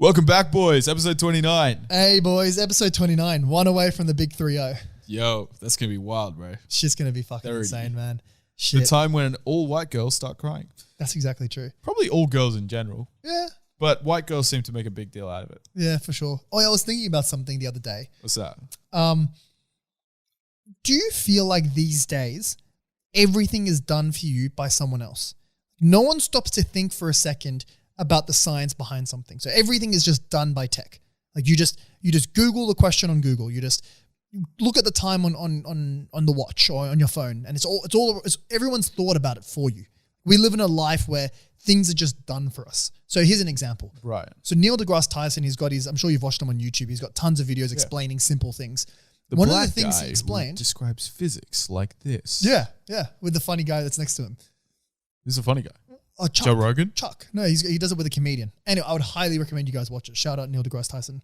Welcome back, boys. Episode 29. Hey, boys. Episode 29. One away from the big 3-0. Yo, that's going to be wild, bro. Shit's going to be fucking insane, man. Shit. The time when all white girls start crying. That's exactly true. Probably all girls in general. Yeah. But white girls seem to make a big deal out of it. Yeah, for sure. Oh, I was thinking about something the other day. What's that? Do you feel like these days everything is done for you by someone else? No one stops to think for a second about the science behind something. So everything is just done by tech. Like you just Google the question on Google. You look at the time on the watch or on your phone, and it's everyone's thought about it for you. We live in a life where things are just done for us. So here's an example. Right. So Neil deGrasse Tyson, I'm sure you've watched him on YouTube. He's got tons of videos explaining simple things. One of the things he explained describes physics like this. Yeah, with the funny guy that's next to him. This is a funny guy. Oh, Chuck. Joe Rogan? Chuck. No, he does it with a comedian. Anyway, I would highly recommend you guys watch it. Shout out Neil deGrasse Tyson.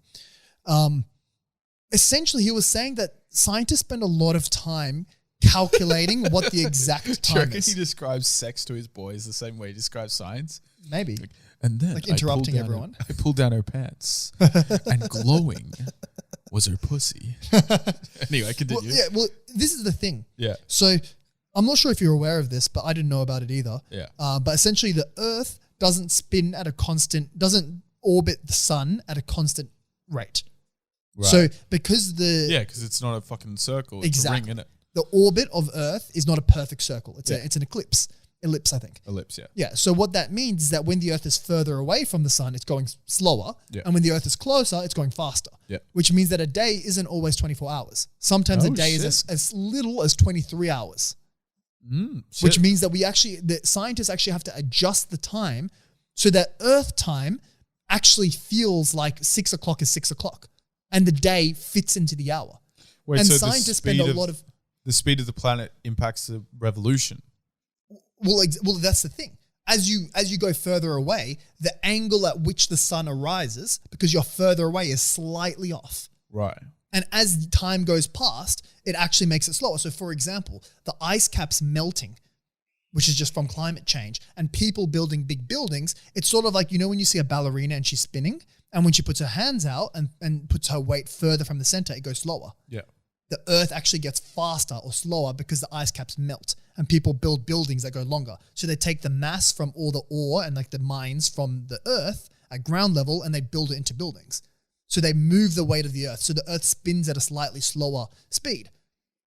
Essentially, he was saying that scientists spend a lot of time calculating what the exact time is. He describes sex to his boys the same way he describes science? Maybe. And then interrupting everyone. I pulled down her pants and glowing was her pussy. Anyway, continue. Well, this is the thing. Yeah. So I'm not sure if you're aware of this, but I didn't know about it either. Yeah. But essentially the Earth doesn't orbit the sun at a constant rate. Right. So because because it's not a fucking circle. It's a ring, isn't it? The orbit of Earth is not a perfect circle. It's an ellipse. Ellipse, I think. Ellipse, yeah. Yeah. So what that means is that when the Earth is further away from the sun, it's going slower. Yeah. And when the Earth is closer, it's going faster. Yeah. Which means that a day isn't always 24 hours. Sometimes a day is as little as 23 hours. Which means that the scientists actually have to adjust the time so that Earth time actually feels like 6 o'clock is 6 o'clock and the day fits into the hour. Wait, and so scientists spend a lot of... The speed of the planet impacts the revolution. Well, that's the thing. As you go further away, the angle at which the sun arises, because you're further away, is slightly off. Right. And as time goes past, it actually makes it slower. So for example, the ice caps melting, which is just from climate change, and people building big buildings, it's sort of like, when you see a ballerina and she's spinning, and when she puts her hands out and puts her weight further from the center, it goes slower. Yeah. The Earth actually gets faster or slower because the ice caps melt and people build buildings that go longer. So they take the mass from all the ore and like the mines from the Earth at ground level and they build it into buildings. So they move the weight of the Earth. So the Earth spins at a slightly slower speed.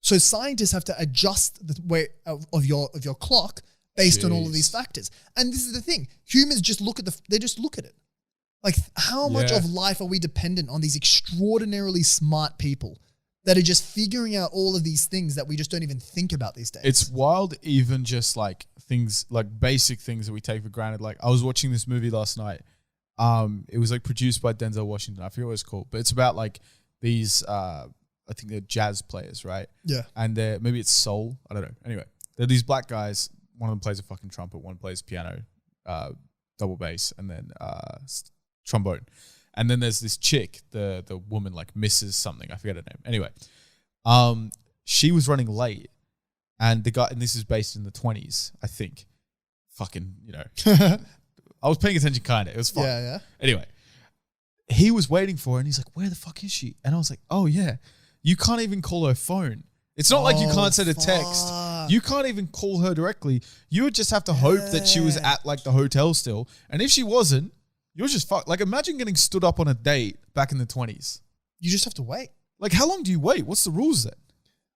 So scientists have to adjust the weight of your clock based on all of these factors. And this is the thing. Humans just look at it. Like how much of life are we dependent on these extraordinarily smart people that are just figuring out all of these things that we just don't even think about these days? It's wild, even just like things, like basic things that we take for granted. Like I was watching this movie last night. It was like produced by Denzel Washington. I forget what it's called, but it's about like these, I think they're jazz players, right? Yeah. And maybe it's soul. I don't know. Anyway, they're these black guys. One of them plays a fucking trumpet. One plays piano, double bass, and then trombone. And then there's this chick, the woman, like Mrs. something. I forget her name. Anyway, she was running late, and the guy, and this is based in the 20s, I think. Fucking, I was paying attention kind of. It was fun. Yeah. Anyway, he was waiting for her, and he's like, "Where the fuck is she?" And I was like, "Oh yeah, you can't even call her phone. It's not like you can't send a text. You can't even call her directly. You would just have to hope that she was at like the hotel still. And if she wasn't, you're just fucked. Like imagine getting stood up on a date back in the 20s. You just have to wait. Like how long do you wait? What's the rules then?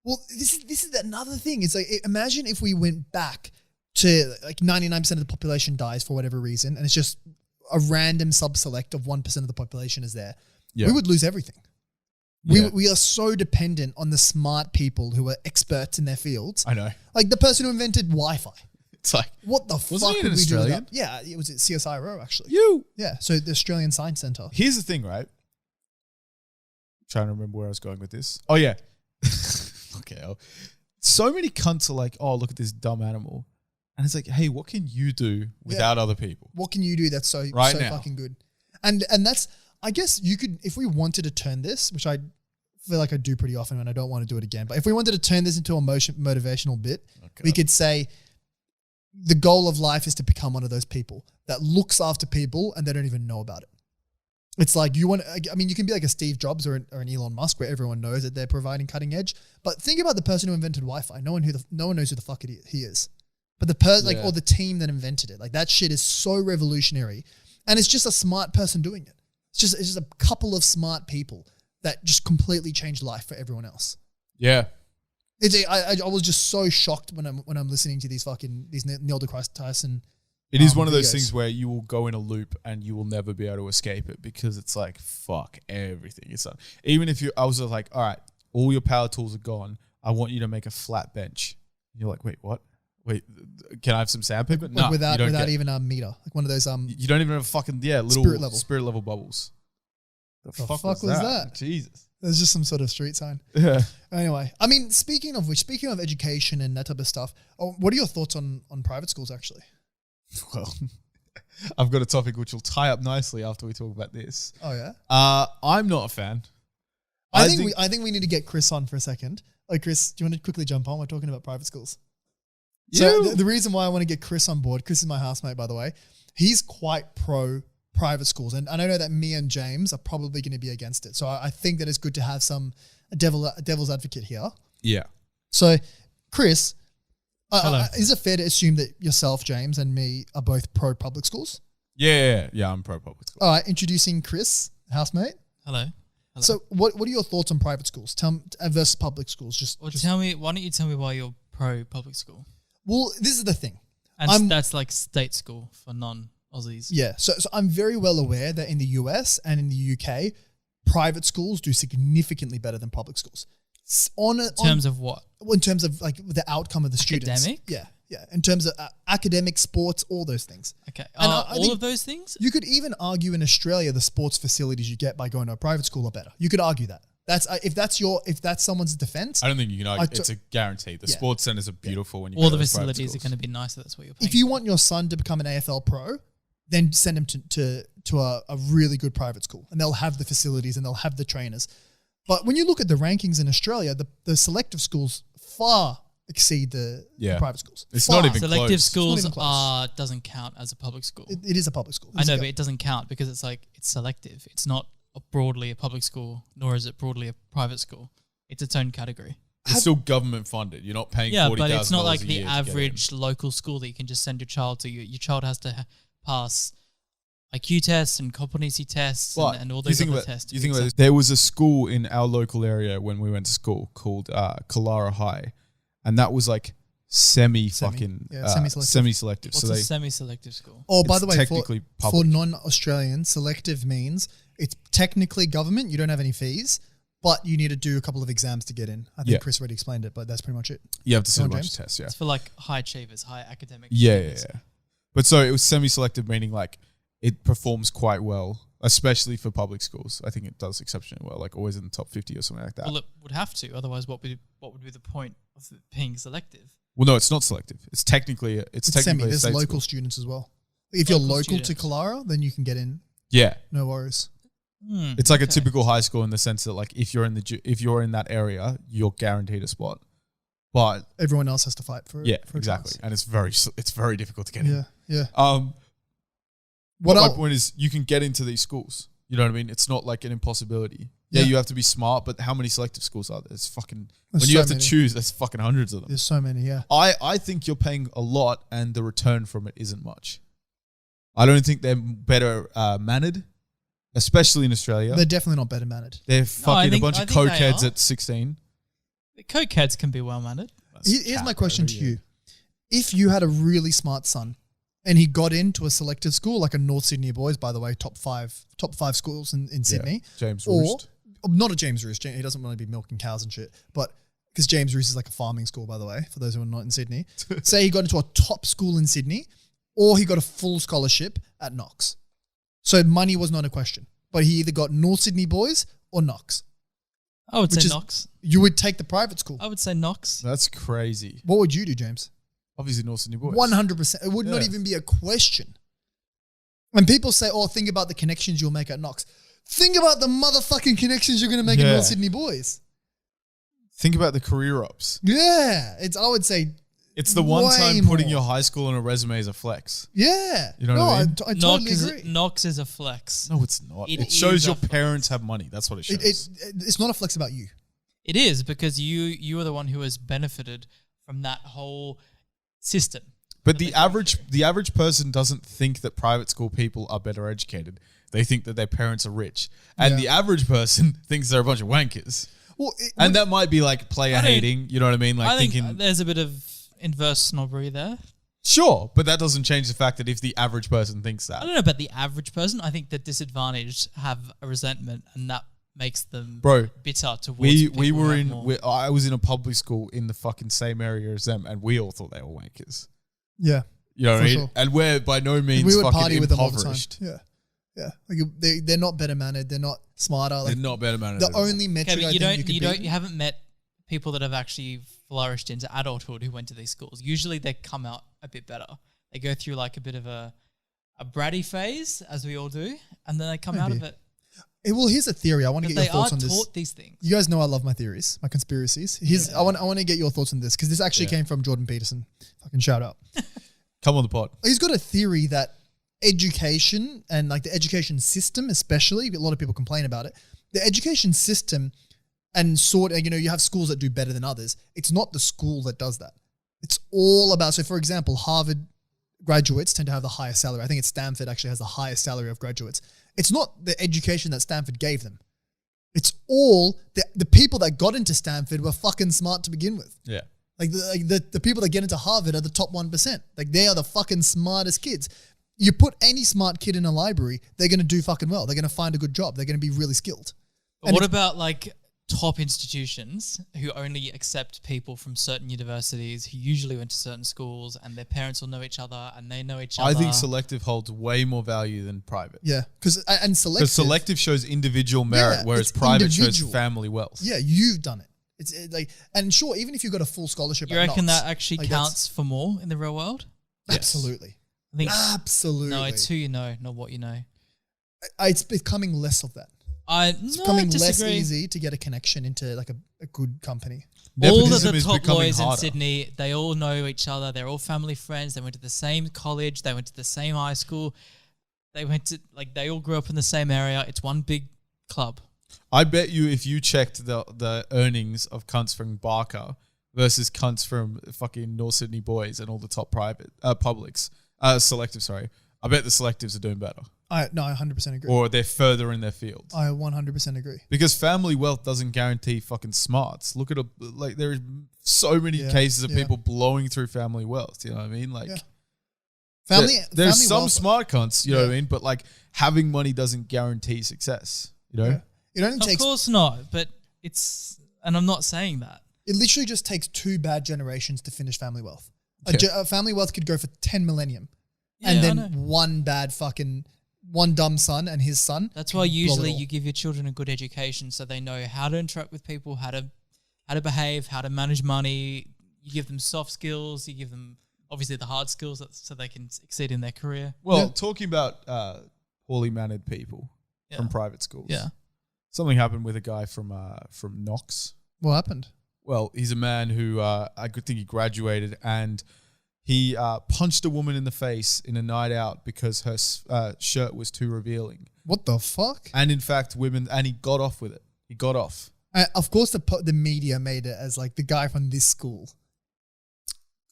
Well, this is another thing. It's like, imagine if we went back to like 99% of the population dies for whatever reason, and it's just a random subselect of 1% of the population is there. Yeah. We would lose everything. We are so dependent on the smart people who are experts in their fields. I know. Like the person who invented Wi-Fi. It's like, what the fuck wasn't he an would we do Australian? without? Yeah, it was at CSIRO actually. Yeah, so the Australian Science Centre. Here's the thing, right? I'm trying to remember where I was going with this. Oh yeah. Okay. So many cunts are like, "Oh, look at this dumb animal," and it's like, "Hey, what can you do without other people? What can you do that's so fucking good?" And that's, I guess you could, if we wanted to turn this, which I feel like I do pretty often and I don't want to do it again, but if we wanted to turn this into a motivational bit, we could say the goal of life is to become one of those people that looks after people and they don't even know about it. It's like you want. I mean, you can be like a Steve Jobs or an Elon Musk, where everyone knows that they're providing cutting edge. But think about the person who invented Wi-Fi. No one knows who the fuck he is. But the person, or the team that invented it, like that shit is so revolutionary, and it's just a smart person doing it. It's just a couple of smart people that just completely changed life for everyone else. Yeah. I was just so shocked when I'm listening to these Neil deGrasse Tyson. It is one of those videos. things where you will go in a loop and you will never be able to escape it because it's like, fuck, everything is done. Even if I was like, all right, all your power tools are gone. I want you to make a flat bench. And you're like, wait, what? Wait, can I have some sandpaper? Like No, without even a meter, like one of those You don't even have fucking little spirit level bubbles. The fuck was that? Jesus. There's just some sort of street sign. Yeah. Anyway, I mean, speaking of education and that type of stuff, what are your thoughts on private schools actually? Well, I've got a topic which will tie up nicely after we talk about this. Oh yeah. I'm not a fan. I think we need to get Chris on for a second. Oh, Chris, do you want to quickly jump on? We're talking about private schools. So the reason why I want to get Chris on board, Chris is my housemate, by the way. He's quite pro private schools. And I know that me and James are probably going to be against it. So I think that it's good to have a devil's advocate here. Yeah. So, Chris, Hello. Is it fair to assume that yourself, James, and me are both pro public schools? Yeah, I'm pro public school. All right, introducing Chris, housemate. Hello. So what are your thoughts on private schools versus public schools? Why don't you tell me why you're pro public school? Well, this is the thing. And that's like state school for non-Aussies. Yeah. So I'm very well aware that in the US and in the UK, private schools do significantly better than public schools. In terms of what? In terms of like the outcome of the students. Academic? Yeah. In terms of academic, sports, all those things. Okay. And all of those things? You could even argue in Australia the sports facilities you get by going to a private school are better. You could argue that. If that's someone's defense. I don't think you can argue. It's a guarantee. The sports centers are beautiful when you go all to the those private facilities are schools. going to be nicer. That's what you're paying. If you want your son to become an AFL pro, then send him to a really good private school, and they'll have the facilities and they'll have the trainers. But when you look at the rankings in Australia, the selective schools far exceed the private schools. It's Far. not even selective close. schools It's not even doesn't count as a public school. It is a public school. I know, but it doesn't count because it's selective. It's not broadly a public school, nor is it broadly a private school. It's its own category. It's still government funded. You're not paying $40,000 but it's not like a the year to get in. average local school that you can just send your child to. Your child has to pass IQ tests and competency tests and all those other tests. You think about this. There was a school in our local area when we went to school called Kalara High, and that was like semi-selective. What's a semi-selective school? Oh, by It's the way, technically for public. non-Australians, selective means it's technically government. You don't have any fees, but you need to do a couple of exams to get in. I think Chris already explained it, but that's pretty much it. You have to sit a Go on, bunch James. of tests, yeah. It's for like high achievers, high academic Yeah. achievers. But so it was semi-selective, meaning like it performs quite well, especially for public schools. I think it does exceptionally well, like always in the top 50 or something like that. Well, it would have to. Otherwise, what would be the point of it being selective? Well, no, it's not selective. It's technically Semi. a There's state local school. students as well. If you're Local local to students. Kalara, then you can get in. Yeah. No worries. It's like a typical high school in the sense that like if you're in that area, you're guaranteed a spot. But Everyone else has to fight for it. exactly. And it's very difficult to get in. Yeah. What my point is, you can get into these schools. You know what I mean? It's not like an impossibility. Yeah, you have to be smart, but how many selective schools are there? It's fucking There's when you so have many. to choose, there's fucking hundreds of them. There's so many, yeah. I think you're paying a lot and the return from it isn't much. I don't think they're better mannered, especially in Australia. They're definitely not better mannered. They're fucking a bunch I of think they cokeheads are. at 16. The cokeheads can be well mannered. Here's my question to you. If you had a really smart son and he got into a selective school, like a North Sydney Boys, by the way, top five schools in Sydney. James or Roost. not a James Roost. He doesn't want to be milking cows and shit. But because James Roost is like a farming school, by the way, for those who are not in Sydney. Say he got into a top school in Sydney, or he got a full scholarship at Knox. So money was not a question. But he either got North Sydney Boys or Knox. I would Which say is- Knox. You would take the private school. I would say Knox. That's crazy. What would you do, James? Obviously, North Sydney Boys. 100%. It would not Yeah. even be a question. When people say, oh, think about the connections you'll make at Knox. Think about the motherfucking connections you're going to make at Yeah. North Sydney Boys. Think about the career ups. Yeah. I would say It's the one Way time putting more. your high school on a resume is a flex. Yeah. You know what I mean? I totally agree. Knox is a flex. No, it's not. It It shows is your a flex. parents have money. That's what it shows. It's not a flex about you. It is because you are the one who has benefited from that whole system. But the average person doesn't think that private school people are better educated. They think that their parents are rich. And the average person thinks they're a bunch of wankers. Well, And that might be like player I don't- hating, you know what I mean? Like I think thinking, there's a bit of inverse snobbery there. sure, but that doesn't change the fact that if the average person thinks I that. don't know about the average person. I think the disadvantaged have a resentment, and that makes them Bro, bitter towards we people who were have in, more. I was in a public school in the fucking same area as them, and we all thought they were wankers. yeah. You know what I For mean? sure. And we're by no means We would fucking party with them all the time. impoverished. Yeah. Yeah. Like they're not better mannered. They're not smarter. Like, They're not better mannered. the only metric Okay, I but think you can beat. you haven't met people that have actually flourished into adulthood who went to these schools. Usually they come out a bit better. They go through like a bit of a bratty phase, as we all do, and then they come out of Maybe. it. Well, here's a theory. I want to But get they your thoughts are on this. taught these things. You guys know I love my theories, my conspiracies. I want to get your thoughts on this because this actually came from Jordan Peterson. Fucking shout out. Come on the pod. He's got a theory that education and like the education system, especially, a lot of people complain about it. The education system and you have schools that do better than others. It's not the school that does that. It's all about, so for example, Harvard graduates tend to have the highest salary. I think it's Stanford actually has the highest salary of graduates. It's not the education that Stanford gave them. It's all the people that got into Stanford were fucking smart to begin with. Yeah. Like the people that get into Harvard are the top 1%. Like they are the fucking smartest kids. You put any smart kid in a library, they're going to do fucking well. They're going to find a good job. They're going to be really skilled. But what about like top institutions who only accept people from certain universities who usually went to certain schools and their parents will know each other and they know each other? I think selective holds way more value than private. Yeah, because selective. Because selective shows individual merit, Yeah, whereas it's private shows individual. family wealth. Yeah, you've done it. And sure, even if you got a full scholarship, you at reckon Knox, that actually like, counts for more in the real world? Absolutely, I think absolutely. no, it's who you know, not what you know. It's becoming less of that. It's No, becoming I less disagree. easy to get a connection into like a good company. All of Nepotism the is top becoming lawyers in harder. Sydney, they all know each other. They're all family friends. They went to the same college. They went to the same high school. They all grew up in the same area. It's one big club. I bet you if you checked the earnings of cunts from Barker versus cunts from fucking North Sydney boys and all the top private selective, sorry, I bet the selectives are doing better. I 100% agree. Or they're further in their field. I 100% agree. Because family wealth doesn't guarantee fucking smarts. Look at there are so many cases of people blowing through family wealth. You know what I mean? Like, there's family some wealth- smart cunts. You know what I mean? But like having money doesn't guarantee success. You know? Yeah. It only Of takes. course not, but and I'm not saying that. It literally just takes 2 bad generations to finish family wealth. Yeah. A family wealth could go for 10 millennium, Yeah, and I then know. one dumb son and his son. That's why can blow it usually all. you give your children a good education so they know how to interact with people, how to behave, how to manage money. You give them soft skills. You give them obviously the hard skills so they can succeed in their career. Well, talking about poorly mannered people from private schools. Yeah. Something happened with a guy from Knox. What happened? Well, he's a man who I could think he graduated and he punched a woman in the face in a night out because her shirt was too revealing. What the fuck? And in fact, and he got off with it. He got off. Of course, the media made it as like the guy from this school.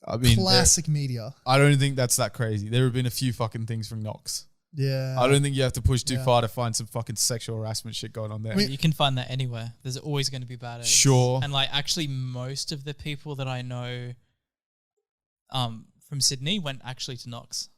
I mean, Classic media. I don't think that's that crazy. There have been a few fucking things from Knox. Yeah. I don't think you have to push too Yeah. far to find some fucking sexual harassment shit going on there. I mean, You can find that anywhere. There's always going to be bad eggs. Sure. And like actually most of the people that I know from Sydney went actually to Knox.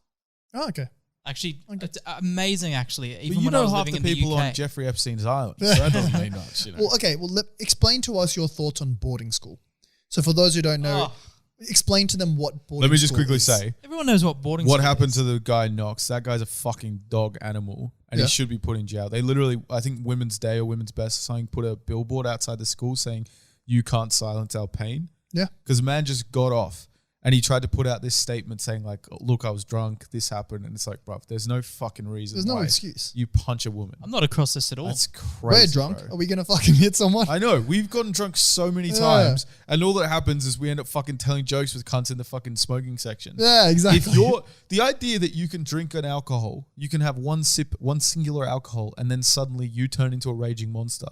Oh, okay. Actually, Okay. it's amazing actually. But Even you when I know was half living the in people the UK. on Jeffrey Epstein's island, so that doesn't mean much. You know? Well, okay. Well, explain to us your thoughts on boarding school. So for those who don't know, explain to them what boarding Let me just school quickly is. say, Everyone knows what boarding what school happened is. to the guy Knox? That guy's a fucking dog animal, and Yeah. he should be put in jail. They literally, I think Women's Day or Women's Best or something, put a billboard outside the school saying, "You can't silence our pain." Yeah. Because the man just got off, And he tried to put out this statement saying like, look, I was drunk, this happened. And it's like, bruv, there's no fucking reason There's no why excuse. you punch a woman. I'm not across this at all. That's crazy. We're drunk. Bro. Are we going to fucking hit someone? I know. We've gotten drunk so many times. And all that happens is we end up fucking telling jokes with cunts in the fucking smoking section. Yeah, exactly. If the idea that you can drink an alcohol, you can have one sip, one singular alcohol, and then suddenly you turn into a raging monster.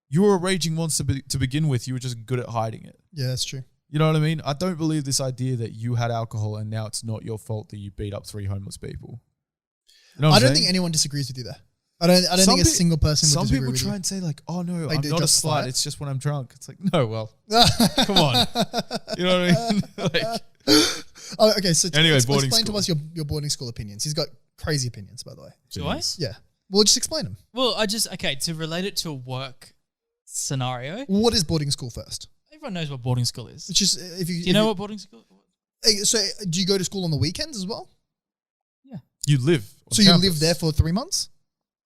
You were a raging monster to begin with. You were just good at hiding it. Yeah, that's true. You know what I mean? I don't believe this idea that you had alcohol and now it's not your fault that you beat up 3 homeless people. You know what I I'm don't saying? think anyone disagrees with you there. I don't think a single person would Some disagree people with try you. and say like, oh no, Like, I'm they not a justify slut. it. It's just when I'm drunk. It's like, no, well, come on. You know what I mean? Like, Okay, so Anyway, boarding explain to school. us your boarding school opinions. He's got crazy opinions, by the way. Do I? Yeah. Well, just explain them. Well, to relate it to a work scenario, What is boarding school first? everyone knows what boarding school is. It's just if you Do you know what boarding school is? So do you go to school on the weekends as well? you live. on So you campus. live there for 3 months?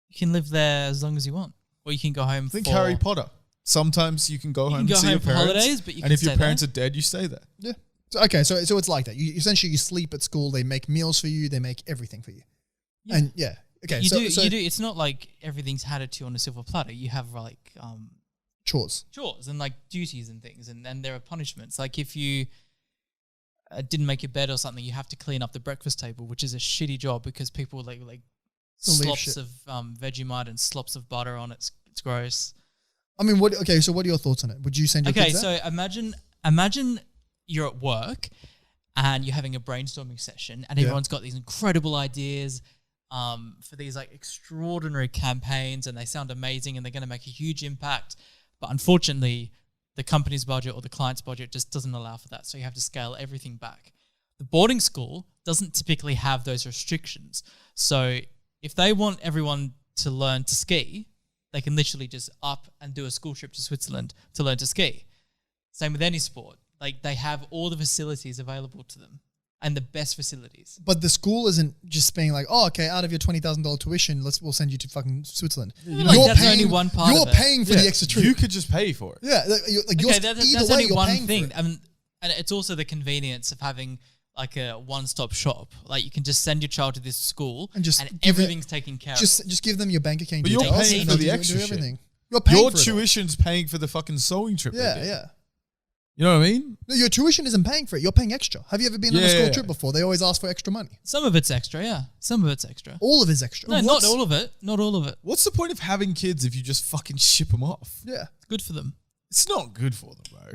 You can live there as long as you want. Or you can go home Think for... Harry Potter. Sometimes you can go home can go and see home your for parents, holidays, but you and can if your stay parents there. are dead, you stay there. Yeah. So, okay, so it's like that. You essentially you sleep at school. They make meals for you. They make everything for you. Yeah. And yeah, okay. You so, do. so You do. It's not like everything's handed to you on a silver platter. You have like chores. chores and like duties and things, and there are punishments. Like if you didn't make your bed or something, you have to clean up the breakfast table, which is a shitty job because people like They'll leave slops shit. of Vegemite and slops of butter on it. It's gross. I mean, what? Okay, so what are your thoughts on it? Would you send your Okay, kids there? so imagine you're at work and you're having a brainstorming session, and Yeah. everyone's got these incredible ideas for these like extraordinary campaigns, and they sound amazing, and they're going to make a huge impact. But unfortunately, the company's budget or the client's budget just doesn't allow for that, so you have to scale everything back. The boarding school doesn't typically have those restrictions, so if they want everyone to learn to ski, they can literally just up and do a school trip to Switzerland to learn to ski. Same with any sport. Like they have all the facilities available to them and the best facilities. But the school isn't just being like, oh, okay, out of your $20,000 tuition, we'll send you to fucking Switzerland. Like, that's only one part You're of it. paying for the extra trip. You could just pay for it. yeah, like Okay, either that's way, only you're one paying thing. For it. And it's also the convenience of having like a one-stop shop. Like you can just send your child to this school And just and give it- everything's taken care of. Just give them your bank account But you're details. paying and for they'll the do extra shit. everything. You're paying Your for it all. tuition's paying for the fucking sewing trip. they Yeah, did. yeah. You know what I mean? No, your tuition isn't paying for it. You're paying extra. Have you ever been on a Yeah, school yeah. trip before? They always ask for extra money. Some of it's extra, yeah. Some of it's extra. All of it's extra. No, not all of it. Not all of it. What's the point of having kids if you just fucking ship them off? Yeah. It's good for them. It's not good for them, bro.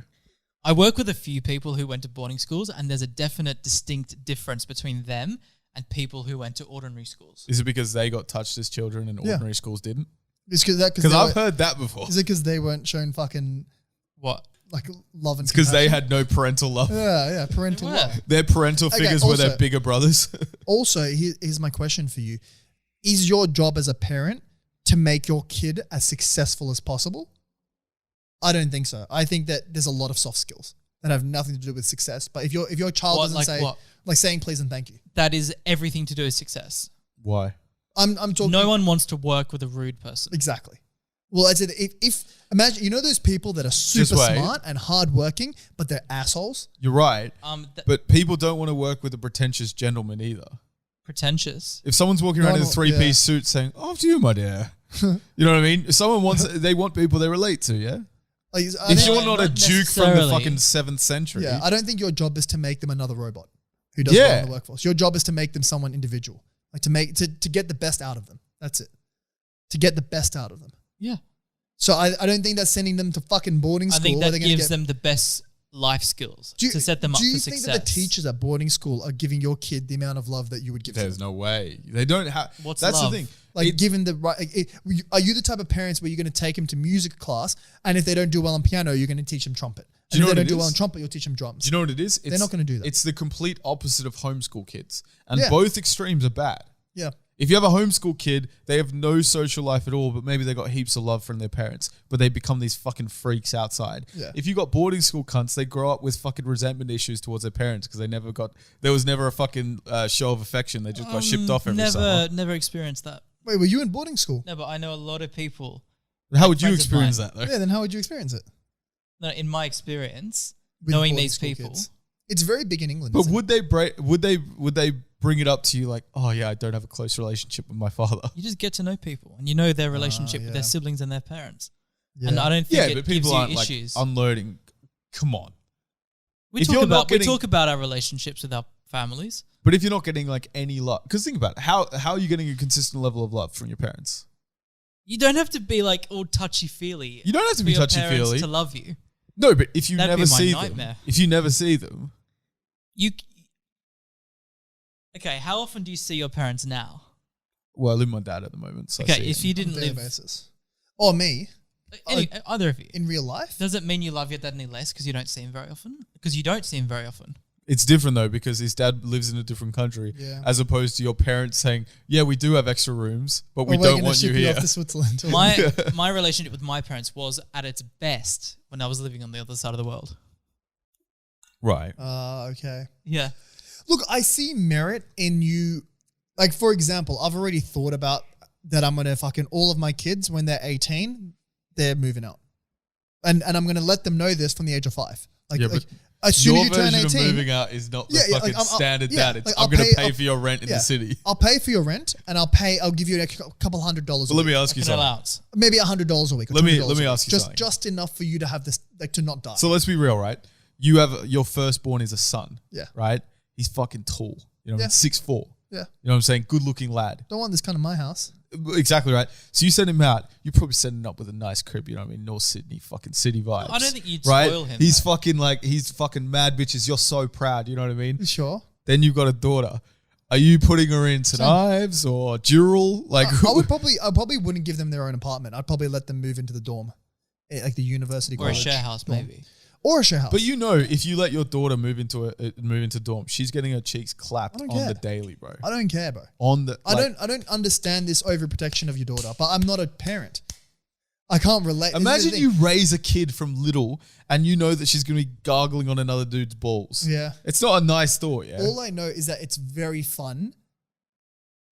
I work with a few people who went to boarding schools, and there's a definite, distinct difference between them and people who went to ordinary schools. Is it because they got touched as children and Yeah. ordinary schools didn't? It's because Because I've heard that before. Is it because they weren't shown fucking What? like love and It's because they compassion? had no parental love. Yeah, parental They were. love. Their parental Okay, figures were their also- bigger brothers. Also, here's my question for you: is your job as a parent to make your kid as successful as possible? I don't think so. I think that there's a lot of soft skills that have nothing to do with success. But if your child What, doesn't like say what? like saying please and thank you, That is everything to do with success. Why? I'm talking No one wants to work with a rude person. exactly. Well, I said if imagine those people that are super wait. smart and hardworking, but they're assholes. You're right. But But people don't want to work with a pretentious gentleman either. pretentious. If someone's walking around in a No, three-piece suit saying, after you, my dear. You know what I mean? If someone wants, they want people they relate to, yeah? Like, I If don't- you're not a not duke from the necessarily. fucking 7th century. Yeah, I don't think your job is to make them another robot who does well Yeah. in the workforce. Your job is to make them someone individual, like to get the best out of them. That's it. To get the best out of them. Yeah. So I don't think that's sending them to fucking boarding I school. think where that they're gonna gives get, them the best life skills Do you- to set them up Do you for think success. that the teachers at boarding school are giving your kid the amount of love that you would give There's them? no way. They don't have. What's That's love? the thing. Like It- given the right, are you the type of parents where you're going to take them to music class, and if they don't do well on piano, you're going to teach them trumpet? Do you And know if what they it don't do well is? on trumpet, you'll teach them drums. Do you know what it is? They're not gonna do that. It's the complete opposite of homeschool kids. And Yeah. both extremes are bad. Yeah. If you have a homeschool kid, they have no social life at all, but maybe they got heaps of love from their parents, but they become these fucking freaks outside. Yeah. If you got boarding school cunts, they grow up with fucking resentment issues towards their parents because there was never a fucking show of affection. They just got shipped off every summer. Never experienced that. Wait, were you in boarding school? No, but I know a lot of people. How would you friends of experience mine. that though? Yeah, then how would you experience it? No, in my experience, With knowing boarding these school people, kids. It's very big in England. But isn't it? would they bring it up to you like, oh yeah, I don't have a close relationship with my father? You just get to know people, and you know their relationship with yeah. their siblings and their parents. Yeah. And I don't think Yeah, it but gives people you aren't issues. like unloading. Come on. We if you're not we getting- talk about our relationships with our families. But if you're not getting like any love, because think about it, how are you getting a consistent level of love from your parents? You don't have to be like all touchy feely. You don't have to be touchy-feely. to love you. No, but if you That'd never be my see nightmare. them, Okay, how often do you see your parents now? well, I live with my dad at the moment. So I Okay, see if him. you On a didn't daily live basis. Or me either of you, in real life. does it mean you love your dad any less because you don't see him very often? Because you don't see him very often. It's different though because his dad lives in a different country, Yeah. as opposed to your parents saying, "Yeah, we do have extra rooms, but we Or we're don't gonna want you ship here." off to Switzerland. My relationship with my parents was at its best when I was living on the other side of the world. Right. Okay. Yeah. Look, I see merit in you. Like, for example, I've already thought about that I'm going to fucking all of my kids, when they're 18, they're moving out. And I'm going to let them know this from the age of 5. Like, Yeah, like but as soon Your as you turn version of 18, moving out is not the Yeah, yeah, fucking like, I'm- standard yeah, dad. It's like, I'm I'll going to pay- pay for your rent in yeah. the city. I'll pay for your rent and I'll give you a couple $100 But let me ask you An something. allowance. maybe $100 a week. Or Let me $20 a week. ask you something. Just enough for you to have this, like, to not die. So let's be real, right? You have your firstborn is a son. Yeah. Right? He's fucking tall. You know, Yeah. 6'4". Yeah. You know what I'm saying? Good looking lad. Don't want this kind of my house. Exactly right. So you send him out, you're probably sending him up with a nice crib, you know what I mean? North Sydney, fucking city vibes. I don't think you'd right? spoil him. He's though. he's fucking mad bitches. You're so proud, you know what I mean? You sure? Then you've got a daughter. Are you putting her into knives or dural? Like, I probably wouldn't give them their own apartment. I'd probably let them move into the dorm, like the university Or a college share house, dorm. maybe. Or a share house. but you know, if you let your daughter move into dorm, she's getting her cheeks clapped I don't on care. the daily, bro. I don't care, bro. On the, I don't understand this overprotection of your daughter, but I'm not a parent. I can't relate. Imagine This is the you thing. raise a kid from little and you know that she's going to be gargling on another dude's balls. Yeah. It's not a nice thought, yeah? All I know is that it's very fun.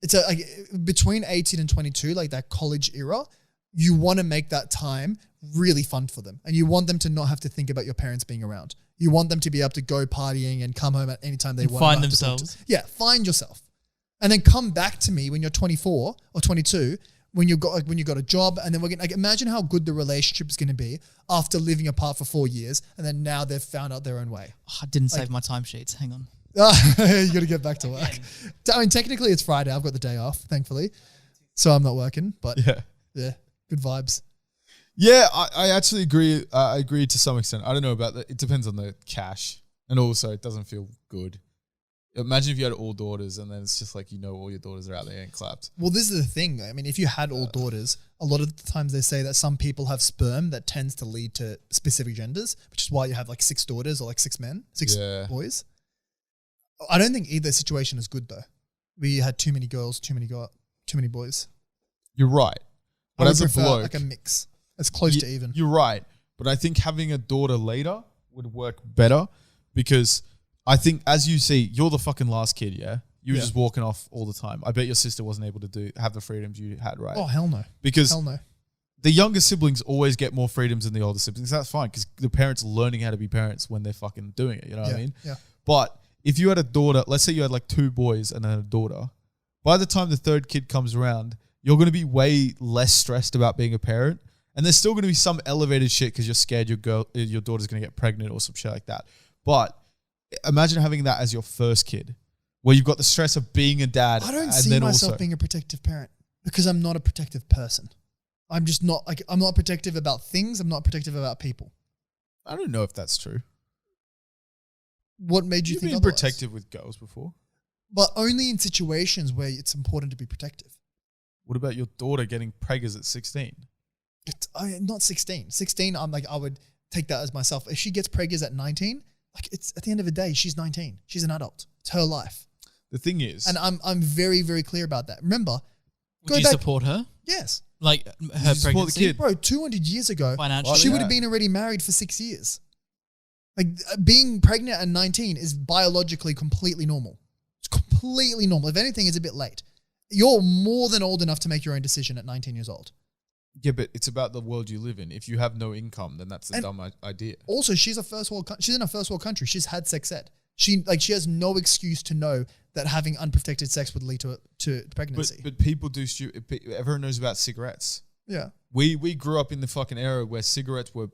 It's like between 18 and 22, like that college era, you want to make that time really fun for them. And you want them to not have to think about your parents being around. You want them to be able to go partying and come home at any time they want. Find not have to talk to- themselves. Yeah, find yourself. And then come back to me when you're 24 or 22, when you got a job, and then we're gonna, like, imagine how good the relationship is going to be after living apart for 4 years, and then now they've found out their own way. Oh, I didn't save my timesheets. Hang on. You got to get back to work. I mean, technically it's Friday. I've got the day off, thankfully, so I'm not working. But yeah, good vibes. Yeah, I actually agree. I agree to some extent. I don't know about that. It depends on the cash. And also, it doesn't feel good. Imagine if you had all daughters and then it's just like, you know, all your daughters are out there and clapped. Well, this is the thing. I mean, if you had all daughters, a lot of the times they say that some people have sperm that tends to lead to specific genders, which is why you have like 6 daughters or like 6 men, 6 Yeah. boys. I don't think either situation is good though. We had too many girls, too many boys. You're right. But I would as a prefer bloke, like a mix, as close to even. You're right. But I think having a daughter later would work better because I think, as you see, you're the fucking last kid, yeah? You were Yeah. just walking off all the time. I bet your sister wasn't able to have the freedoms you had, right? Oh, hell no. Because Hell no. the younger siblings always get more freedoms than the older siblings. That's fine because the parents are learning how to be parents when they're fucking doing it. You know what I mean? Yeah. But if you had a daughter, let's say you had like 2 boys and then a daughter, by the time the third kid comes around, you're going to be way less stressed about being a parent. And there's still going to be some elevated shit because you're scared your daughter's going to get pregnant or some shit like that. But imagine having that as your first kid, where you've got the stress of being a dad. I don't and see then myself also, being a protective parent because I'm not a protective person. I'm just not like, I'm not protective about things. I'm not protective about people. I don't know if that's true. What made you You've think been otherwise? protective with girls before. But only in situations where it's important to be protective. What about your daughter getting preggers at 16? Not 16. 16, I'm like, I would take that as myself. If she gets preggers at 19, like it's at the end of the day, she's 19. She's an adult. It's her life. The thing is, And I'm very, very clear about that. Remember, Would you support her? yes. Like her you support the pregnancy? kid? Bro, 200 years ago, Financially? she would Yeah. have been already married for 6 years. Like being pregnant at 19 is biologically completely normal. It's completely normal. If anything, it's a bit late. You're more than old enough to make your own decision at 19 years old. yeah, but it's about the world you live in. If you have no income, then that's a And- dumb idea. Also, she's in a first world country. She's had sex ed. She has no excuse to know that having unprotected sex would lead to pregnancy. But people do stupid. Everyone knows about cigarettes. Yeah. We grew up in the fucking era where cigarettes were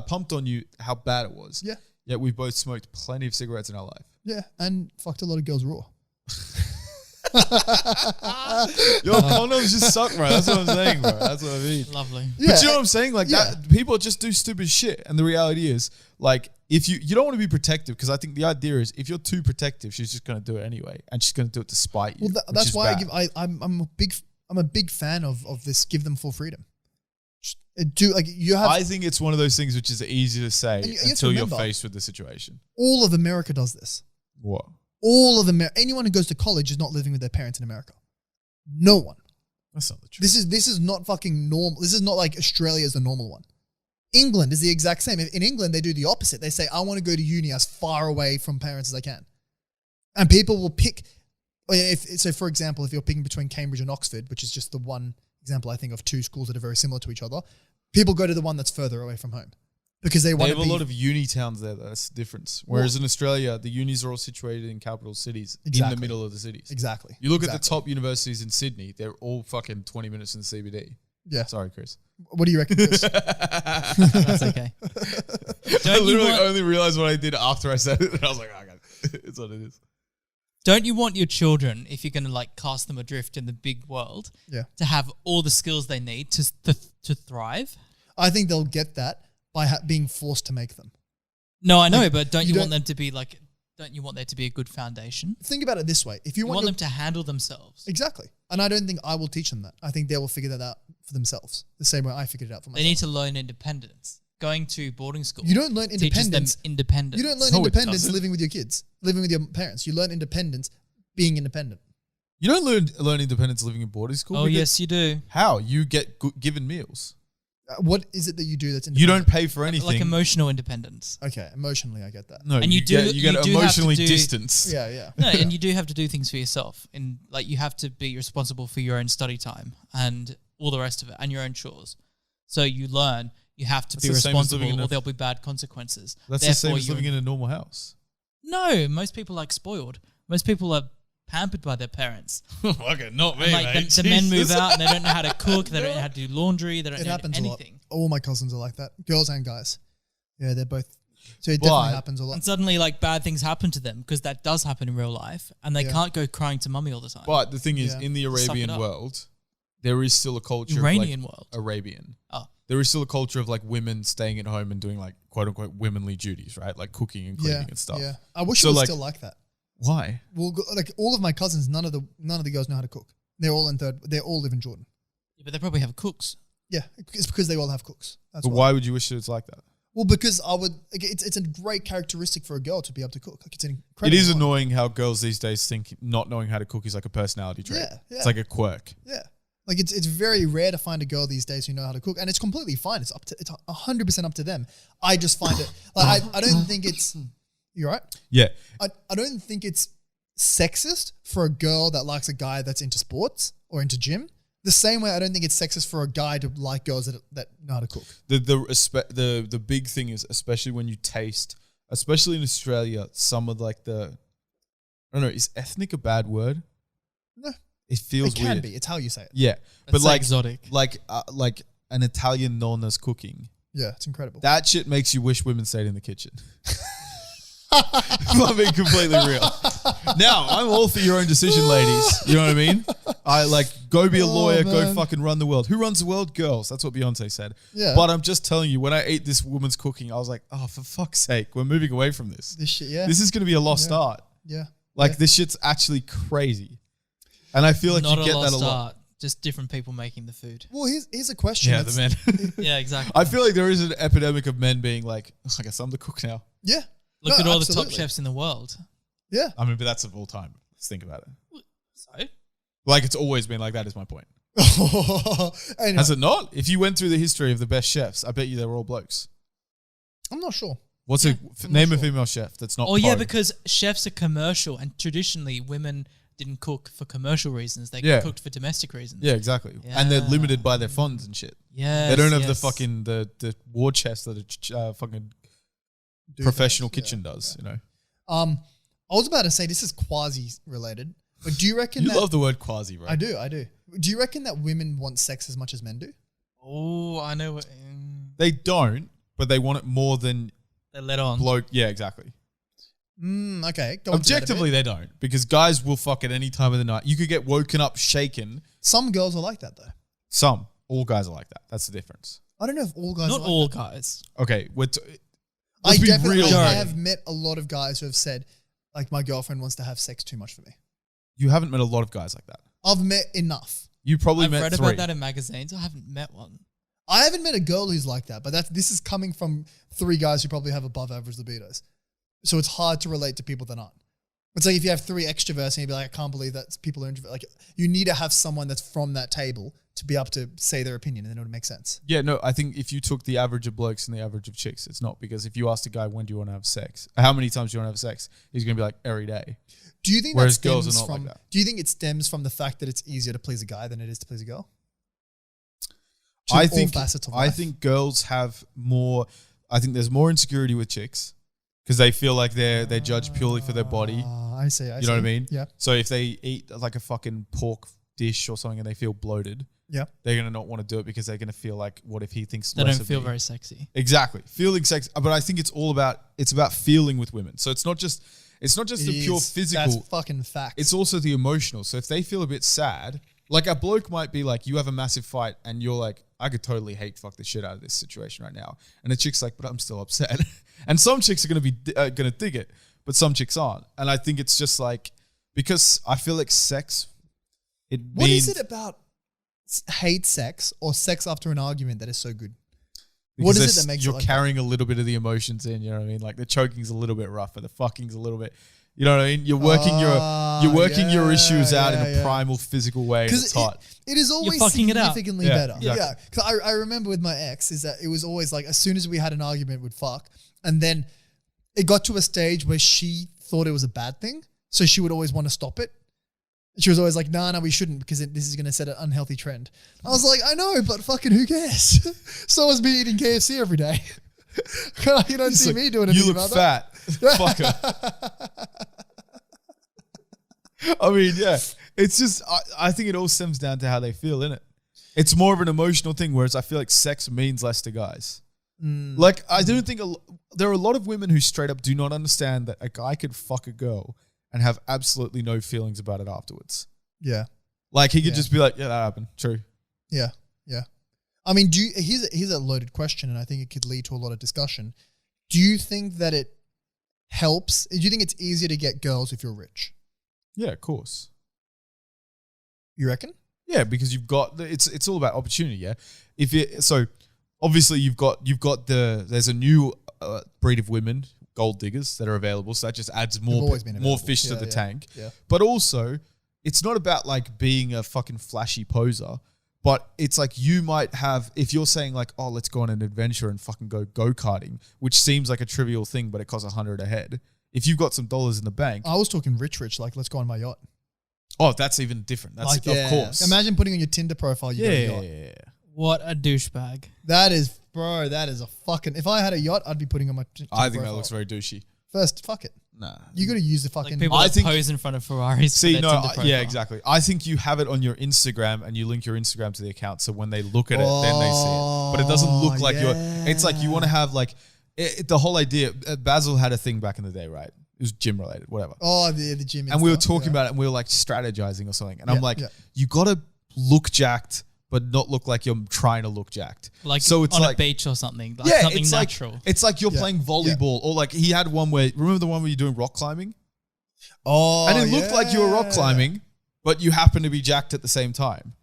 pumped on you how bad it was. Yeah. Yet we both smoked plenty of cigarettes in our life. Yeah. And fucked a lot of girls raw. Your condoms just suck, bro. That's what I'm saying, bro. That's what I mean. Lovely. Yeah. But you know what I'm saying? Like that, people just do stupid shit. And the reality is, like, if you don't want to be protective, because I think the idea is if you're too protective, she's just going to do it anyway, and she's going to do it to spite you. Well, that's why bad. I'm a big fan of this. Give them full freedom. I think it's one of those things which is easy to say until you're faced with the situation. All of America does this. What? All of America. Anyone who goes to college is not living with their parents in America. No one. That's not the truth. This is not fucking normal. This is not like Australia is the normal one. England is the exact same. In England, they do the opposite. They say, I want to go to uni as far away from parents as I can. And people will pick. So, for example, if you're picking between Cambridge and Oxford, which is just the one example I think of two schools that are very similar to each other, people go to the one that's further away from home because they want to be. They have a lot of uni towns there. That's the difference. Whereas in Australia, the unis are all situated in capital cities in the middle of the cities. Exactly. You look at the top universities in Sydney, they're all fucking 20 minutes in the CBD. Yeah. Sorry, Chris. What do you reckon, Chris? That's okay. I literally only realized what I did after I said it, and I was like, oh, God, it's what it is. Don't you want your children, if you're going to like cast them adrift in the big world, to have all the skills they need to thrive? I think they'll get that by being forced to make them. No, I know, but don't you want them to be like? Don't you want there to be a good foundation? Think about it this way: if you want them to handle themselves, exactly, and I don't think I will teach them that. I think they will figure that out for themselves, the same way I figured it out for myself. They need to learn independence. Going to boarding school, you don't learn independence. Teaches them independence. You don't learn independence living with your kids, living with your parents. You learn independence being independent. You don't learn independence living in boarding school. Oh yes, you do. How? You get given meals. What is it that you do that's independent? You don't pay for anything. Like emotional independence. Okay, emotionally, I get that. No, and you get emotionally distanced. Yeah. No, and you do have to do things for yourself. And like you have to be responsible for your own study time and all the rest of it and your own chores. So you learn you have to be responsible or there'll be bad consequences. That's the same as living in a normal house. No, most people are spoiled. Most people are pampered by their parents. Okay, not me, like mate. The men move out and they don't know how to cook. They don't know how to do laundry. They don't know anything. All my cousins are like that, girls and guys. Yeah, they're both. So it definitely happens a lot. And suddenly, like bad things happen to them because that does happen in real life, and they can't go crying to mummy all the time. But the thing is, in the Arabian world, there is still a culture. Iranian of like world. Arabian. Oh. There is still a culture of like women staying at home and doing like quote unquote womenly duties, right? Like cooking and cleaning and stuff. Yeah, I wish it was still like that. Why? Well, like all of my cousins, none of the girls know how to cook. They all live in Jordan. Yeah, but they probably have cooks. Yeah, it's because they all have cooks. But why would you wish it was like that? Well, because it's a great characteristic for a girl to be able to cook. Like it's an incredible. It is annoying how girls these days think not knowing how to cook is like a personality trait. Yeah. It's like a quirk. Yeah. Like it's very rare to find a girl these days who know how to cook, and it's completely fine. It's 100% up to them. I just find it like I don't think it's. You right? Yeah. I don't think it's sexist for a girl that likes a guy that's into sports or into gym. The same way I don't think it's sexist for a guy to like girls that know how to cook. The big thing is, especially when you taste, especially in Australia, some of like I don't know, is ethnic a bad word? No. It feels weird. It can be. It's how you say it. Yeah. But like exotic. Like an Italian nonna's cooking. Yeah, it's incredible. That shit makes you wish women stayed in the kitchen. I'm being completely real. Now, I'm all for your own decision, ladies. You know what I mean? I like go be a lawyer, go fucking run the world. Who runs the world? Girls. That's what Beyonce said. Yeah. But I'm just telling you, when I ate this woman's cooking, I was like, oh, for fuck's sake, we're moving away from this. This shit, yeah. This is going to be a lost art. Yeah. Like this shit's actually crazy. And I feel like Not you get that a lot. Art, just different people making the food. Well, here's a question. Yeah, the men. Yeah, exactly. I feel like there is an epidemic of men being like, oh, I guess I'm the cook now. Yeah. Look at all the top chefs in the world. Yeah. I mean, but that's of all time. Let's think about it. So? Like it's always been like that is my point. Anyway, Has it not? If you went through the history of the best chefs, I bet you they were all blokes. I'm not sure. Name a female chef that's not. Oh yeah, because chefs are commercial, and traditionally women didn't cook for commercial reasons. They cooked for domestic reasons. Yeah, exactly. Yeah. And they're limited by their funds and shit. Yeah, they don't have the fucking the war chefs that a fucking professional kitchen does. You know. I was about to say this is quasi related, but do you reckon You that love the word quasi, right? I do. Do you reckon that women want sex as much as men do? Oh, I know what They don't, but they want it more than they let on. bloke. Yeah, exactly. Okay. Go into that a bit. Objectively, they don't, because guys will fuck at any time of the night. You could get woken up shaken. Some girls are like that though. Some. All guys are like that. That's the difference. I don't know if all guys Not are like all that. guys. Okay, I let's be definitely real. have met a lot of guys who have said, like, my girlfriend wants to have sex too much for me. You haven't met a lot of guys like that. I've met enough. You probably I've met read 3. about that in magazines. I haven't met one. I haven't met a girl who's like that, but this is coming from 3 guys who probably have above average libidos. So it's hard to relate to people that aren't. It's like if you have 3 extroverts and you'd be like, I can't believe that people are introverts. Like, you need to have someone that's from that table to be able to say their opinion, and then it would make sense. Yeah, no, I think if you took the average of blokes and the average of chicks, it's not, because if you asked a guy, when do you want to have sex? How many times do you want to have sex? He's going to be like, every day. Do you think Whereas that stems girls are not from? like that. Do you think it stems from the fact that it's easier to please a guy than it is to please a girl? I All think facets of I life? think girls have more. I think there's more insecurity with chicks because they feel like they're judged purely for their body. I see. You know what I mean? Yeah. So if they eat like a fucking pork dish or something and they feel bloated, Yeah. they're gonna not want to do it because they're gonna feel like, what if he thinks They less don't of feel me? very sexy. Exactly, feeling sex. But I think it's about feeling with women. So it's not just the pure physical. That's fucking fact. It's also the emotional. So if they feel a bit sad, like a bloke might be like, you have a massive fight and you're like, I could totally hate fuck the shit out of this situation right now. And the chick's like, but I'm still upset. And some chicks are going to be going to dig it, but some chicks aren't. And I think it's just like, because I feel like sex, What is it about hate sex or sex after an argument that is so good? What is it that makes you're it like carrying a little bit of the emotions in, you know what I mean? Like the choking's a little bit rougher, the fucking's a little bit, you know what I mean? You're working your issues out in a primal physical way. And it's hot. It is always fucking it out. significantly Yeah, better. exactly. Yeah. Because I remember with my ex is that it was always like, as soon as we had an argument, we'd fuck. And then it got to a stage where she thought it was a bad thing. So she would always want to stop it. She was always like, no, we shouldn't, because this is going to set an unhealthy trend. I was like, I know, but fucking who cares? Someone's been eating KFC every day. You don't see me doing anything You look about fat. Fucker. I mean, yeah. It's just, I think it all stems down to how they feel, innit? It's more of an emotional thing, whereas I feel like sex means less to guys. Like, I don't think, there are a lot of women who straight up do not understand that a guy could fuck a girl and have absolutely no feelings about it afterwards. Yeah. Like, he could just be like, yeah, that happened. True. Yeah. Yeah. I mean, here's a loaded question, and I think it could lead to a lot of discussion. Do you think that it helps? Do you think it's easier to get girls if you're rich? Yeah, of course. You reckon? Yeah, because you've got it's all about opportunity. Yeah, so obviously there's a new breed of women, gold diggers, that are available. So that just adds more fish to the tank. Yeah. But also, it's not about like being a fucking flashy poser. But it's like you might have, if you're saying like, oh, let's go on an adventure and fucking go karting, which seems like a trivial thing, but it costs $100 a head. If you've got some dollars in the bank, I was talking rich, like let's go on my yacht. oh, that's even different. That's Like, of course. Imagine putting on your Tinder profile. You got a yacht. Yeah. What a douchebag. That is a fucking. If I had a yacht, I'd be putting on my. Tinder I think that profile. looks very douchey. First, fuck it. Nah. You got to use the Like fucking. people I that think- pose in front of Ferraris. for See, their no, Tinder profile. yeah, exactly. I think you have it on your Instagram and you link your Instagram to the account. So when they look at it, then they see it. But it doesn't look like it's like you want to have like, the whole idea, Basil had a thing back in the day, right? It was gym related, whatever. Oh, the gym. And we were talking about it and we were like strategizing or something. And I'm like, yeah. you got to look jacked, but not look like you're trying to look jacked. Like so it's on like, a beach or something. Like yeah, something it's natural. like, it's like you're Yeah. playing volleyball or like he had one where, remember the one where you're doing rock climbing? Oh, And it looked like you were rock climbing, but you happen to be jacked at the same time.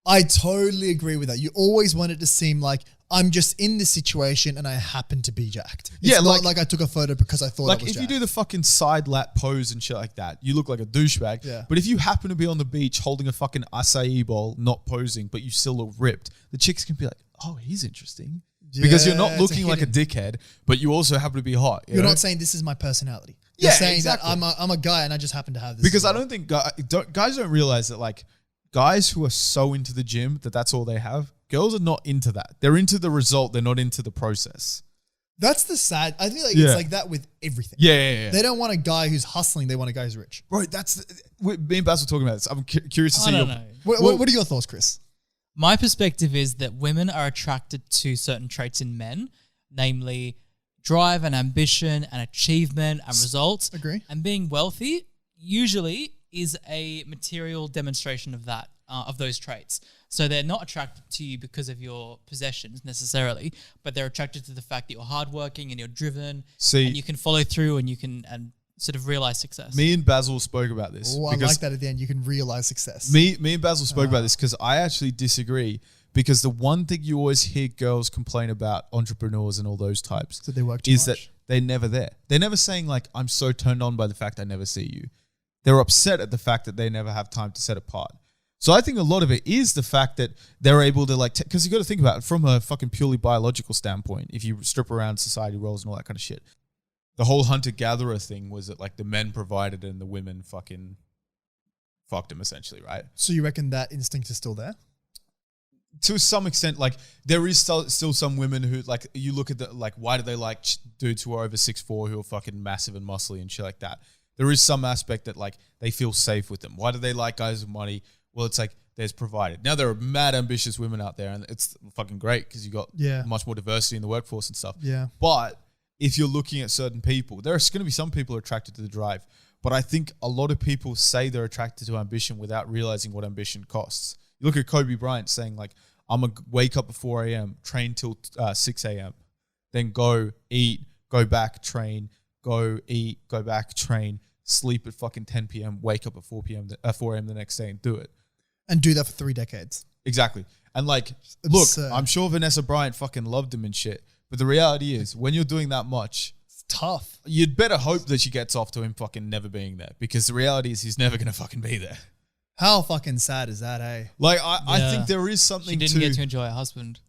I totally agree with that. You always want it to seem like I'm just in this situation and I happen to be jacked. It's Yeah, not like- like I took a photo because I thought I Like was if jacked. you do the fucking side lat pose and shit like that, you look like a douchebag. Yeah. But if you happen to be on the beach holding a fucking acai bowl, not posing, but you still look ripped, the chicks can be like, oh, he's interesting. Because you're not Yeah, it's looking like a hidden. dickhead, but you also happen to be hot. you You're know? not saying this is my personality. You're Yeah, saying exactly. that I'm a guy and I just happen to have this. Because as I well. don't think guys don't realize that like guys who are so into the gym that that's all they have. Girls are not into that. They're into the result. They're not into the process. That's the sad. I feel like Yeah. it's like that with everything. Yeah. They don't want a guy who's hustling. They want a guy who's rich. Bro, me and Bas were talking about this. I'm curious to see I don't know. What are your thoughts, Chris? My perspective is that women are attracted to certain traits in men, namely drive and ambition and achievement and results. Agree. And being wealthy usually is a material demonstration of that, of those traits. So they're not attracted to you because of your possessions necessarily, but they're attracted to the fact that you're hardworking and you're driven, and you can follow through and you can sort of realize success. Me and Basil spoke about this. Oh, I like that at the end. You can realize success. Me and Basil spoke about this because I actually disagree. Because the one thing you always hear girls complain about entrepreneurs and all those types So they work too is much. that they're never there. They're never saying like, I'm so turned on by the fact I never see you. They're upset at the fact that they never have time to set apart. So I think a lot of it is the fact that they're able to like, because you got to think about it from a fucking purely biological standpoint. If you strip around society roles and all that kind of shit, the whole hunter-gatherer thing was that like the men provided and the women fucking fucked them essentially, right? So you reckon that instinct is still there? To some extent, like there is still some women who like you look at the like why do they like dudes who are over 6'4" who are fucking massive and muscly and shit like that. There is some aspect that like they feel safe with them. Why do they like guys with money? Well, it's like there's provided. Now there are mad ambitious women out there, and it's fucking great because you got much more diversity in the workforce and stuff. Yeah. But if you're looking at certain people, there's going to be some people who are attracted to the drive. But I think a lot of people say they're attracted to ambition without realizing what ambition costs. You look at Kobe Bryant saying like, I'm going to wake up at 4 a.m., train till 6 a.m., then go eat, go back, train, go eat, go back, train, sleep at fucking 10 p.m., wake up at 4 a.m. the next day and do it. And do that for 3 decades. Exactly. And like, Absurd. look, I'm sure Vanessa Bryant fucking loved him and shit. But the reality is when you're doing that much, It's tough. you'd better hope that she gets off to him fucking never being there. Because the reality is he's never going to fucking be there. How fucking sad is that, eh? Like, I Yeah. think there is something She didn't get to enjoy her husband.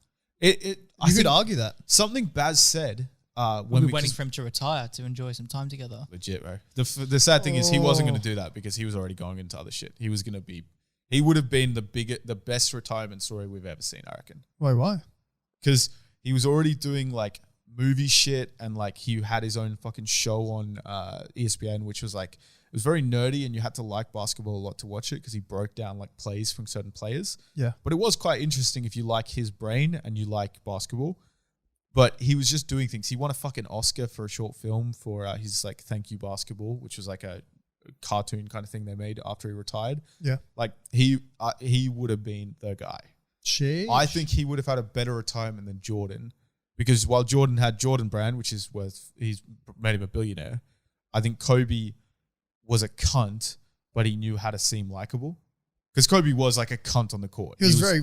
I You could think argue that. something Baz said We'll when be we waiting for him to retire to enjoy some time together. legit, bro. The sad thing is he wasn't going to do that because he was already going into other shit. He would have been the best retirement story we've ever seen, I reckon. Why? Because he was already doing like movie shit and like he had his own fucking show on ESPN, which was like, it was very nerdy and you had to like basketball a lot to watch it because he broke down like plays from certain players. Yeah. But it was quite interesting if you like his brain and you like basketball. But he was just doing things. He won a fucking Oscar for a short film for his like Thank You Basketball, which was like a cartoon kind of thing they made after he retired. Yeah. Like he would have been the guy. Sheesh. I think he would have had a better retirement than Jordan, because while Jordan had Jordan Brand, which is he's made him a billionaire, I think Kobe was a cunt, but he knew how to seem likable. Because Kobe was like a cunt on the court. He was very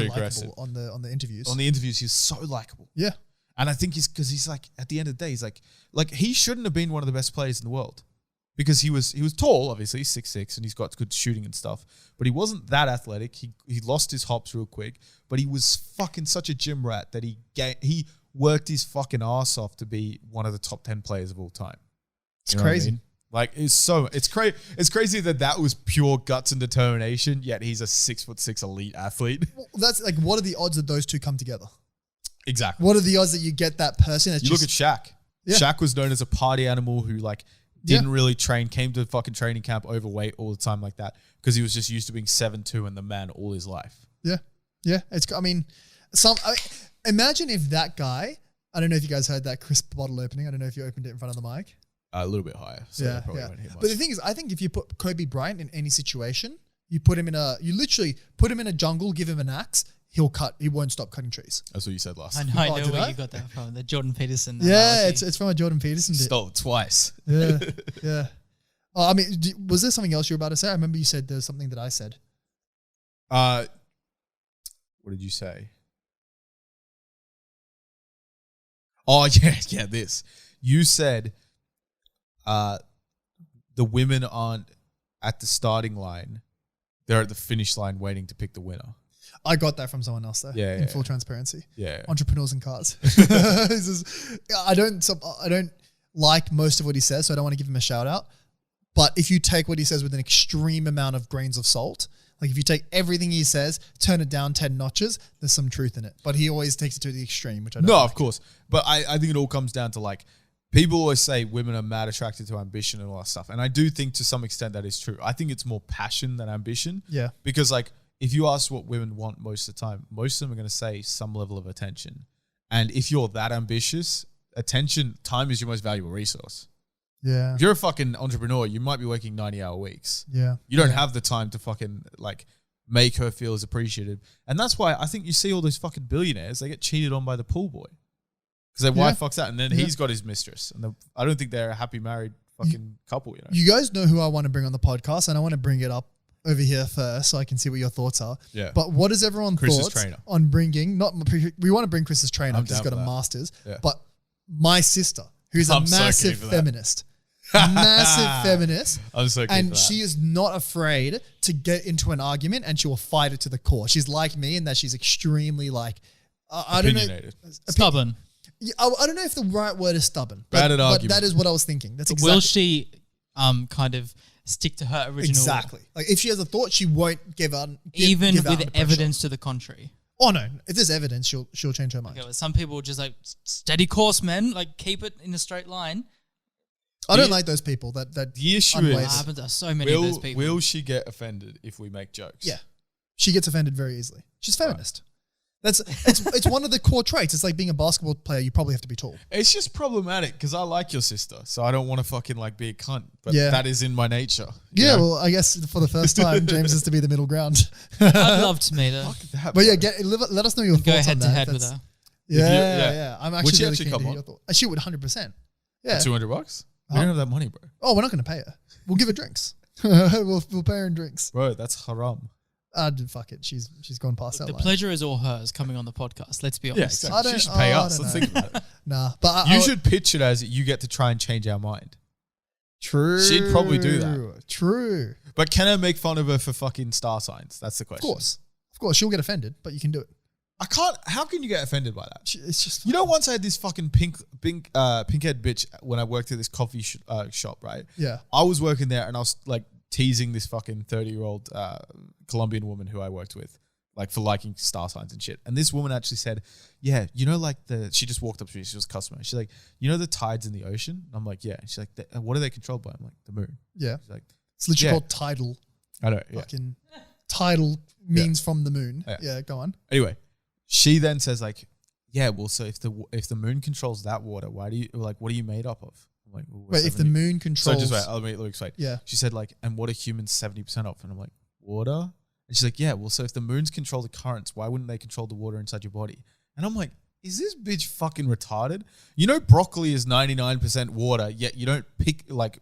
aggressive. likable on the interviews. On the interviews, he was so likable. Yeah. And I think he's like, at the end of the day, he's like he shouldn't have been one of the best players in the world. Because he was tall, obviously, he's 6'6", and he's got good shooting and stuff. But he wasn't that athletic. He lost his hops real quick. But he was fucking such a gym rat that he worked his fucking ass off to be one of the top 10 players of all time. It's You know what I crazy. mean? Like it's crazy that was pure guts and determination. Yet he's a 6'6" elite athlete. Well, that's like, what are the odds that those two come together? Exactly. What are the odds that you get that person? That's You look at Shaq. Yeah. Shaq was known as a party animal who like didn't really train, came to fucking training camp overweight all the time like that because he was just used to being 7'2" and the man all his life. Yeah. Imagine if that guy, I don't know if you guys heard that crisp bottle opening. I don't know if you opened it in front of the mic. A little bit higher. So Yeah. probably won't hit much. But the thing is, I think if you put Kobe Bryant in any situation, you literally put him in a jungle, give him an axe, he won't stop cutting trees. That's what you said last I time. know, I Oh, know did where I? you got that from. The Jordan Peterson. Yeah, analogy. it's from a Jordan Peterson bit. Stole it twice. Yeah, yeah. Oh, I mean, was there something else you were about to say? I remember you said there was something that I said. What did you say? Oh, yeah, this. You said the women aren't at the starting line. They're at the finish line waiting to pick the winner. I got that from someone else though. Yeah, in yeah, full transparency. Yeah. Entrepreneurs and cars. I don't like most of what he says, so I don't want to give him a shout out. But if you take what he says with an extreme amount of grains of salt, Like if you take everything he says, turn it down 10 notches, there's some truth in it. But he always takes it to the extreme, which I don't No, like. of course. But I think it all comes down to like, people always say women are mad attracted to ambition and all that stuff. And I do think to some extent that is true. I think it's more passion than ambition. Yeah. Because like, if you ask what women want most of the time, most of them are going to say some level of attention. And if you're that ambitious, time is your most valuable resource. Yeah. If you're a fucking entrepreneur, you might be working 90-hour weeks. Yeah. You don't have the time to fucking like make her feel as appreciated. And that's why I think you see all those fucking billionaires, they get cheated on by the pool boy. Because their wife fucks out and then he's got his mistress. And I don't think they're a happy married fucking couple, you know. You guys know who I want to bring on the podcast, and I want to bring it up over here first so I can see what your thoughts are. Yeah. But what is everyone's Chris's thoughts trainer. on bringing, we want to bring Chris's trainer I'm because he's down got a for that. master's, Yeah. but my sister, who's a I'm so keen massive for that. feminist, massive feminist. I'm so keen And for that. she is not afraid to get into an argument and she will fight it to the core. She's like me in that she's extremely like, I don't know. Opinionated. Stubborn. Yeah, I don't know if the right word is stubborn. Bad at but argument. that is what I was thinking. That's Will exactly. she kind of stick to her original? Exactly. Like if she has a thought, she won't give out. Even give out with under pressure. evidence to the contrary. Oh no! If there's evidence, she'll change her mind. Okay, well, some people just like steady course, man. Like keep it in a straight line. I don't like those people. That The issue unwavering. That is, happens to so many of those people. will she get offended if we make jokes? Yeah, she gets offended very easily. She's feminist. It's one of the core traits. It's like being a basketball player. You probably have to be tall. It's just problematic because I like your sister, so I don't want to fucking like be a cunt. But Yeah. that is in my nature. you Yeah. know? Well, I guess for the first time, James is to be the middle ground. I'd love to meet her. Fuck that, But yeah, bro. let us know your Go thoughts head on to that. head with That's- her. Yeah, yeah. I'm Would actually she really actually keen to come hear on? your thoughts. She would 100%. Yeah. $200? We Huh? don't have that money, bro. Oh, we're not going to pay her. We'll give her drinks. we'll pay her in drinks. Bro, that's haram. Fuck it. She's gone past that The line. pleasure is all hers coming on the podcast. Let's be Yeah, honest. exactly. I don't- She should pay I us. don't Let's know. think about it. Nah, but You should pitch it as you get to try and change our mind. True. She'd probably do that. True. But can I make fun of her for fucking star signs? That's the Of question. course. She'll get offended, but you can do it. I can't. How can you get offended by that? It's just You know, once I had this fucking pink-head bitch when I worked at this coffee shop, right? yeah. I was working there and I was like teasing this fucking 30-year-old Colombian woman who I worked with, like for liking star signs and shit. And this woman actually said, yeah, you know, like she just walked up to me. She was a customer. She's like, you know the tides in the ocean? And I'm like, yeah. And she's like, what are they controlled by? I'm like, the moon. Yeah. She's like, It's literally Yeah. called tidal. I know, yeah. Fucking tidal means from the moon. Yeah. Yeah, go on. Anyway, she then says like, yeah, well, so if the moon controls that water, why do you what are you made up of? I'm like, well, Wait, if the moon controls... So just wait, let me explain. Yeah. She said like, and what are humans 70% of? And I'm like, water? And she's like, yeah, well, so if the moons control the currents, why wouldn't they control the water inside your body? And I'm like, is this bitch fucking retarded? You know, broccoli is 99% water, yet you don't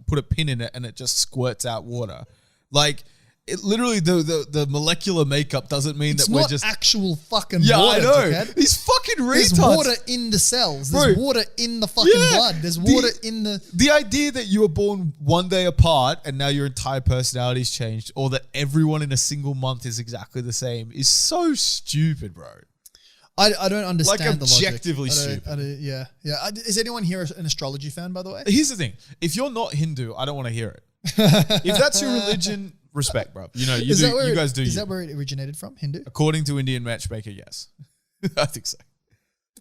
put a pin in it and it just squirts out water. Like, it literally, the molecular makeup doesn't mean It's that we're not just... actual fucking Yeah, water, I know. dickhead. These fucking retards. There's water in the cells. There's Bro. water in the fucking Yeah. blood. There's water in the... The idea that you were born one day apart and now your entire personality's changed, or that everyone in a single month is exactly the same, is so stupid, bro. I don't understand the logic. objectively stupid. Yeah. Is anyone here an astrology fan, by the way? Here's the thing. If you're not Hindu, I don't want to hear it. If that's your religion, respect, bro. You know, you guys do. Is you. that where it originated from? Hindu? According to Indian matchmaker, yes. I think so.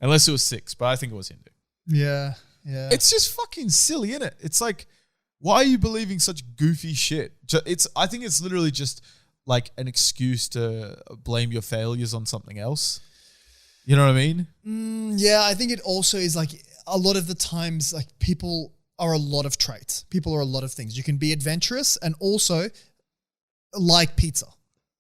Unless it was 6, but I think it was Hindu. Yeah. It's just fucking silly, isn't it? It's like, why are you believing such goofy shit? I think it's literally just like an excuse to blame your failures on something else. You know what I mean? Yeah, I think it also is like a lot of the times, like people are a lot of traits. People are a lot of things. You can be adventurous and also like pizza.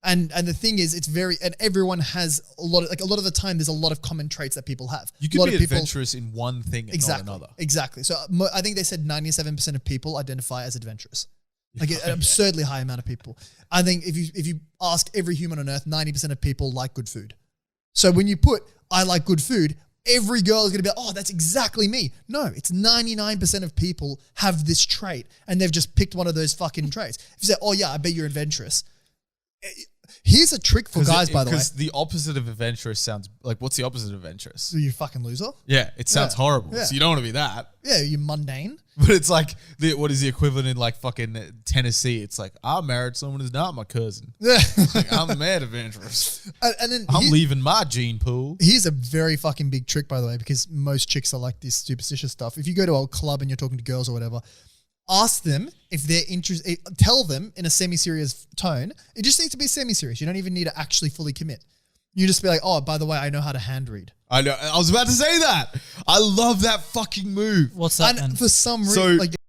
And the thing is, it's very, and everyone has a lot of the time, there's a lot of common traits that people have. You A can lot be of people- adventurous in one thing and Exactly. not another. Exactly. So I think they said 97% of people identify as adventurous. Like an absurdly high amount of people. I think if you ask every human on earth, 90% of people like good food. So when you put, I like good food, every girl is going to be like, oh, that's exactly me. No, it's 99% of people have this trait and they've just picked one of those fucking traits. If you say, oh yeah, I bet you're adventurous. Here's a trick for guys, by the way. Because the opposite of adventurous sounds like, what's the opposite of adventurous? So you fucking loser. Yeah, it sounds horrible. Yeah. So you don't want to be that. Yeah, you mundane. But it's like, what is the equivalent in like fucking Tennessee? It's like, I married someone who's not my cousin. Yeah. Like, I'm mad adventurous. And then I'm leaving my gene pool. here's a very fucking big trick, by the way, because most chicks are like this superstitious stuff. If you go to a club and you're talking to girls or whatever, ask them if they're interested. Tell them in a semi-serious tone. It just needs to be semi-serious. You don't even need to actually fully commit. You just be like, oh, by the way, I know how to hand read. I know. I was about to say that. I love that fucking move. What's that? And for some reason, So- like